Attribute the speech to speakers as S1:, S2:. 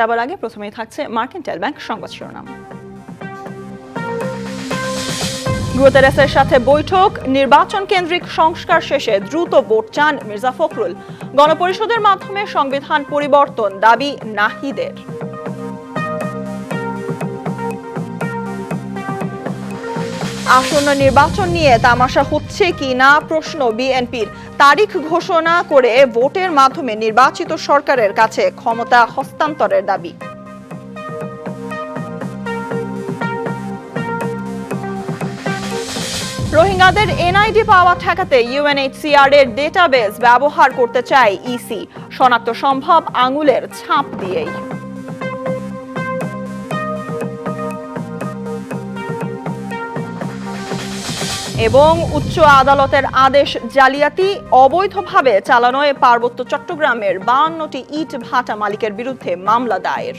S1: যাবার আগে প্রথমেই থাকছে মার্কেন্টাইল ব্যাংক সংবাদ শিরোনাম। গুতেরেসের সাথে বৈঠক, নির্বাচন কেন্দ্রিক সংস্কার শেষে দ্রুত ভোট চান মির্জা ফখরুল। গণপরিষদের মাধ্যমে সংবিধান পরিবর্তন দাবি নাহিদের। আসন্ন নির্বাচন নিয়ে তামাশা হচ্ছে কি না প্রশ্ন বিএনপির। তারিখ ঘোষণা করে ভোটের মাধ্যমে নির্বাচিত সরকারের কাছে ক্ষমতা হস্তান্তরের দাবি। রোহিঙ্গাদের এনআইডি পাওয়া ঠেকাতে ইউএনএইচসিআর এর ডেটাবেস ব্যবহার করতে চায় ইসি। শনাক্ত সম্ভব আঙুলের ছাপ দিয়েই। এবং উচ্চ আদালতের আদেশ, জালিয়াতি অবৈধভাবে চালানোয় পার্বত্য চট্টগ্রামের 52টি ইট ভাটা মালিকের বিরুদ্ধে মামলা দায়ের।